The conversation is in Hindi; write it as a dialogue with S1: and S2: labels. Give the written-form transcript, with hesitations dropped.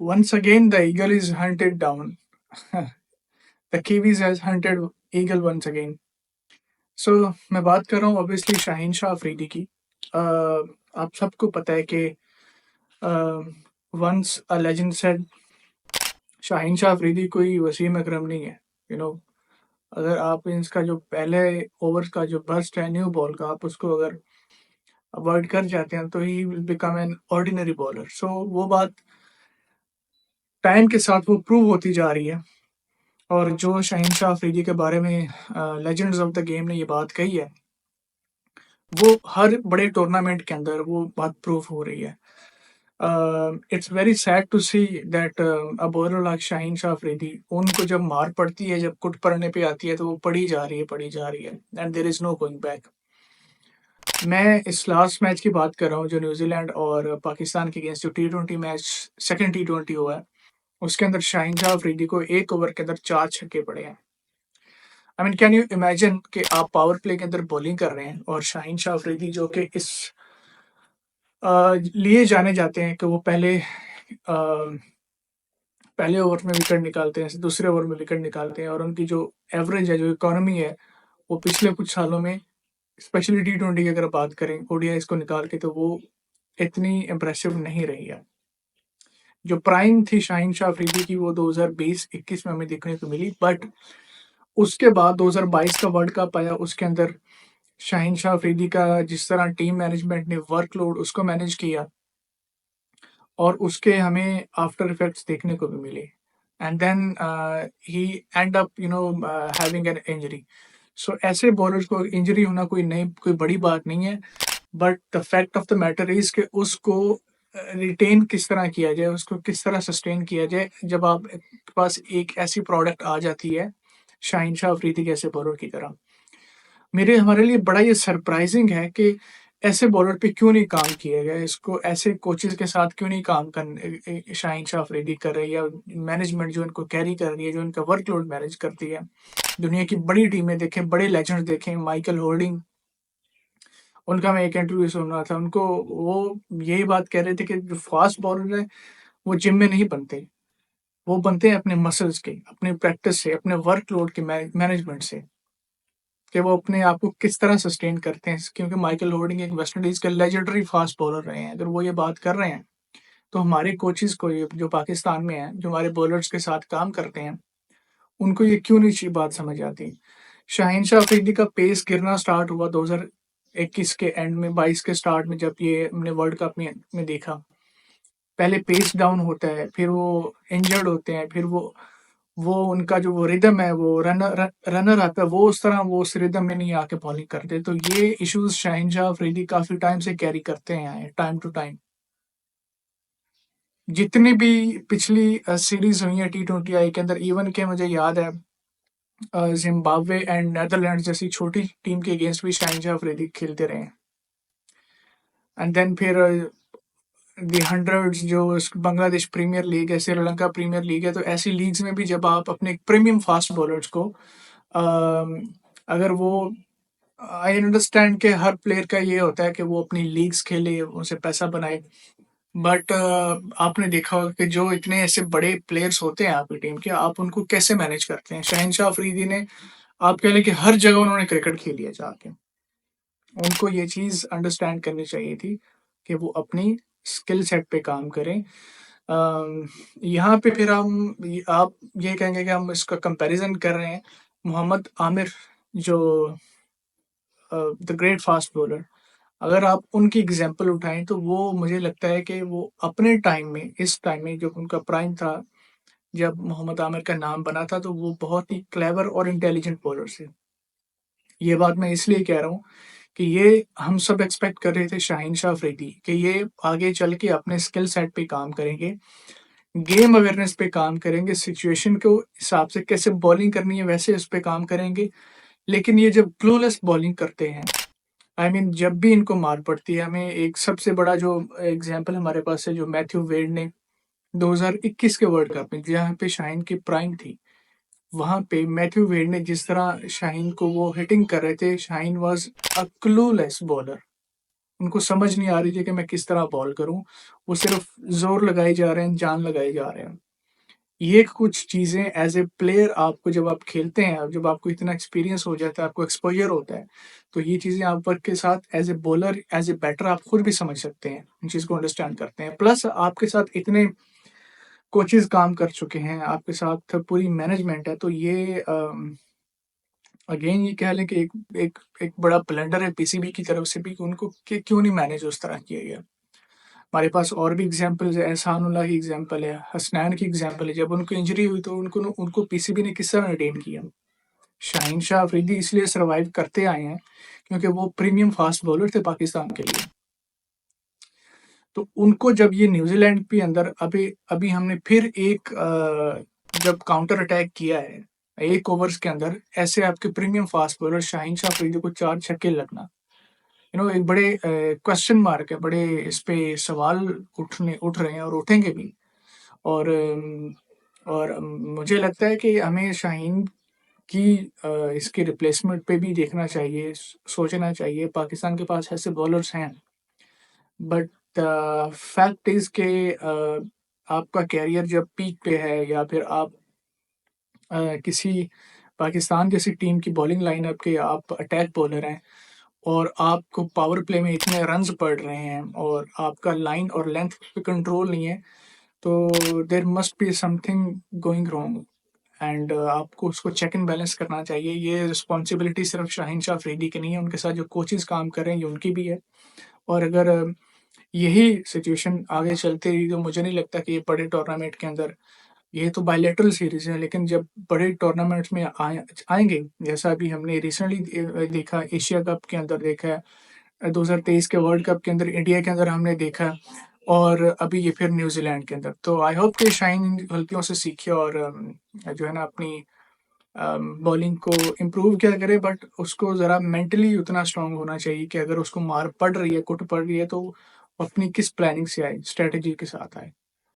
S1: Once again, the eagle is hunted down. The Kiwis has hunted eagle once again. So मैं बात कर रहा हूँ ऑब्वियसली शाहीन शाह अफरीदी की। आप सबको पता है कि once a legend said Shaheen Shah Afridi कोई वसीम अकरम नहीं है। यू नो अगर आप इसका जो पहले ओवर का जो बर्स्ट है न्यू बॉल का, आप उसको अगर अवॉइड कर जाते हैं तो he will become an ordinary bowler. So वो बात टाइम के साथ वो प्रूव होती जा रही है। और जो शाहीन शाह अफरीदी के बारे में लेजेंड्स ऑफ द गेम ने ये बात कही है, वो हर बड़े टूर्नामेंट के अंदर वो बात प्रूव हो रही है। It's very sad to see that a bowler like Shaheen Shah Afridi, उनको जब मार पड़ती है, जब कुट पड़ने पे आती है तो वो पड़ी जा रही है, पड़ी जा रही है, and there is no going back. मैं इस लास्ट मैच की बात कर रहा हूँ जो न्यूज़ीलैंड और पाकिस्तान के अगेंस्ट जो टी20 मैच, सेकंड टी20 हुआ है, उसके अंदर शाहीन शाह अफरीदी को 1 ओवर के अंदर 4 छक्के पड़े हैं। I mean can you imagine कि आप पावर प्ले के अंदर बॉलिंग कर रहे हैं और शाहीन शाह अफरीदी जो कि इस लिए जाने जाते हैं कि वो पहले ओवर में विकेट निकालते हैं, दूसरे ओवर में विकेट निकालते हैं, और उनकी जो एवरेज है, जो इकोनॉमी है, वो पिछले कुछ सालों में स्पेशली टी20 की अगर बात करें ओडीआईज़ को निकाल के, तो वो इतनी इम्प्रेसिव नहीं रही है। जो प्राइम थी शाहीन शाह अफरीदी की वो 2020-21 में हमें देखने को मिली, बट उसके बाद 2022 का वर्ल्ड कप आया, उसके अंदर शाहीन शाह अफरीदी का जिस तरह टीम मैनेजमेंट ने वर्कलोड उसको मैनेज किया, और उसके हमें आफ्टर इफेक्ट्स देखने को भी मिले, and then he end up having an injury. So ऐसे बॉलर्स को इंजरी होना कोई बड़ी बात नहीं है, but the fact of the matter is कि उसको रिटेन किस तरह किया जाए, उसको किस तरह सस्टेन किया जाए जब आप के पास एक ऐसी प्रोडक्ट आ जाती है शाहीन शाह अफरीदी जैसे बॉलर की तरह। मेरे हमारे लिए बड़ा ये सरप्राइजिंग है कि ऐसे बॉलर पे क्यों नहीं काम किया गया, इसको ऐसे कोचेस के साथ क्यों नहीं काम कर शाहीन शाह अफरीदी कर रही है, या मैनेजमेंट जो इनको कैरी कर रही है, जो इनका वर्कलोड मैनेज करती है। दुनिया की बड़ी टीमें देखें, बड़े लेजेंड्स देखें, माइकल होल्डिंग, उनका मैं एक इंटरव्यू सुन रहा था, उनको वो यही बात कह रहे थे कि जो फास्ट बॉलर है वो जिम में नहीं बनते, वो बनते हैं अपने मसल्स के, अपने प्रैक्टिस से, अपने वर्कलोड के मैनेजमेंट से, कि वो अपने आप को किस तरह सस्टेन करते हैं। क्योंकि माइकल होल्डिंग एक वेस्ट इंडीज के लेजेंडरी फास्ट बॉलर रहे हैं, अगर वो ये बात कर रहे हैं तो हमारे कोचेस को, ये जो पाकिस्तान में हैं, जो हमारे बॉलर्स के साथ काम करते हैं, उनको ये क्यों नहीं बात समझ आती। शाहीन शाह अफरीदी का पेस गिरना स्टार्ट हुआ 2021 के एंड में, 22 के स्टार्ट में, जब ये हमने वर्ल्ड कप में देखा। पहले पेस डाउन होता है, फिर वो इंजर्ड होते हैं, फिर वो उनका जो वो रिदम है, वो रनर आता है, वो उस तरह वो उस रिदम में नहीं आके बॉलिंग करते। तो ये इश्यूज शाहीन शाह अफरीदी काफी टाइम से कैरी करते हैं, टाइम टू टाइम। जितनी भी पिछली सीरीज हुई है टी20 आई के अंदर, इवन के मुझे याद है जिम्बाब्वे एंड नेदरलैंड जैसी छोटी टीम के अगेंस्ट भी शाहीन शाह अफरीदी खेलते रहे हैं। एंड देन फिर दी हंड्रेड्स, जो बांग्लादेश प्रीमियर लीग है, श्रीलंका प्रीमियर लीग है, तो ऐसी लीग्स में भी जब आप अपने प्रीमियम फास्ट बॉलर्स को अगर वो, आई अंडरस्टैंड कि हर प्लेयर का ये होता है कि वो अपनी लीग्स खेले, उनसे पैसा बनाए, बट आपने देखा होगा कि जो इतने ऐसे बड़े प्लेयर्स होते हैं आपकी टीम के, आप उनको कैसे मैनेज करते हैं। शाहीन शाह अफरीदी ने, आप कह लें कि हर जगह उन्होंने क्रिकेट खेली है जाके। उनको ये चीज़ अंडरस्टैंड करनी चाहिए थी कि वो अपनी स्किल सेट पे काम करें। यहाँ पे फिर आप ये कहेंगे कि हम इसका कंपैरिजन कर रहे हैं मोहम्मद आमिर, जो द ग्रेट फास्ट बॉलर, अगर आप उनकी एग्जांपल उठाएं तो वो मुझे लगता है कि वो अपने टाइम में, इस टाइम में जब उनका प्राइम था, जब मोहम्मद आमिर का नाम बना था, तो वो बहुत ही क्लेवर और इंटेलिजेंट बॉलर थे। ये बात मैं इसलिए कह रहा हूँ कि ये हम सब एक्सपेक्ट कर रहे थे शाहीन शाह अफरीदी कि ये आगे चल के अपने स्किल सेट पे काम करेंगे, गेम अवेयरनेस पे काम करेंगे, सिचुएशन को हिसाब से कैसे बॉलिंग करनी है वैसे उस पे काम करेंगे। लेकिन ये जब क्लूलेस बॉलिंग करते हैं, आई मीन जब भी इनको मार पड़ती है, हमें एक सबसे बड़ा जो एग्जांपल हमारे पास है, जो मैथ्यू वेड ने 2021 के वर्ल्ड कप में, जहाँ पे शाहीन की प्राइम थी, वहाँ पे मैथ्यू वेड ने जिस तरह शाहीन को वो हिटिंग कर रहे थे, Shaheen was a clueless bowler, उनको समझ नहीं आ रही थी कि मैं किस तरह बॉल करूँ। वो सिर्फ़ ज़ोर लगाए जा रहे हैं, जान लगाए जा रहे हैं। ये कुछ चीज़ें एज़ ए प्लेयर आपको जब आप खेलते हैं, जब आपको इतना एक्सपीरियंस हो जाता है, आपको एक्सपोज़र होता है, तो ये चीज़ें आप वर्क के साथ as a bowler, as a batter आप खुद भी समझ सकते हैं, इन चीज़ को अंडरस्टैंड करते हैं। प्लस आपके साथ इतने कोचेज़ काम कर चुके हैं, आपके साथ पूरी मैनेजमेंट है, तो ये अगेन ये कह लें कि एक एक बड़ा ब्लंडर है पीसीबी की तरफ से भी कि उनको कि क्यों नहीं मैनेज उस तरह किया गया। हमारे पास और भी एग्ज़ाम्पल्स है, एहसानुल्लाह की एग्ज़ाम्पल है, हसनैन की एग्ज़ाम्पल है, जब उनको इंजरी हुई तो उनको पीसीबी ने किस तरह रिटेन किया। शाहीन शाह अफरीदी इसलिए सर्वाइव करते आए हैं, क्योंकि वो प्रीमियम फ़ास्ट बॉलर थे पाकिस्तान के लिए। तो उनको जब ये न्यूज़ीलैंड के अंदर अभी अभी हमने फिर एक जब काउंटर अटैक किया है, 1 ओवर्स के अंदर ऐसे आपके premium fast bowler Shaheen Shah Afridi को 4 छक्के लगना, एक बड़े क्वेश्चन मार्क है, बड़े इस पे सवाल उठ रहे हैं और उठेंगे भी। और मुझे लगता है कि हमें शाहीन की इसके रिप्लेसमेंट पे भी देखना चाहिए, सोचना चाहिए। पाकिस्तान के पास ऐसे बॉलर्स हैं, बट फैक्ट इज़ के आपका करियर जब पीक पे है या फिर आप किसी पाकिस्तान जैसी टीम की बॉलिंग लाइनअप के आप अटैक बॉलर हैं और आपको पावर प्ले में इतने रन्स पड़ रहे हैं और आपका लाइन और लेंथ पे कंट्रोल नहीं है, तो there must be something going wrong and आपको उसको चेक एंड बैलेंस करना चाहिए। ये रिस्पॉन्सिबिलिटी सिर्फ शाहीन शाह अफरीदी की नहीं है, उनके साथ जो कोचेज़ काम कर रहे हैं, ये उनकी भी है। और अगर यही सिचुएशन आगे चलती रही, तो मुझे नहीं लगता कि ये बड़े टूर्नामेंट के अंदर, ये तो बायलैटरल सीरीज़ है, लेकिन जब बड़े टूर्नामेंट्स में आएँगे, जैसा अभी हमने रिसेंटली देखा एशिया कप के अंदर देखा है, 2023 के वर्ल्ड कप के अंदर इंडिया के अंदर हमने देखा और अभी ये फिर न्यूज़ीलैंड के अंदर। तो आई होप कि शाहीन इन गलतियों से सीखे और जो है ना अपनी बॉलिंग को इम्प्रूव किया करे, बट उसको ज़रा मेंटली उतना स्ट्रॉन्ग होना चाहिए कि अगर उसको मार पड़ रही है, कुट पड़ रही है, तो वो अपनी किस प्लानिंग से आए, स्ट्रैटेजी के साथ आए।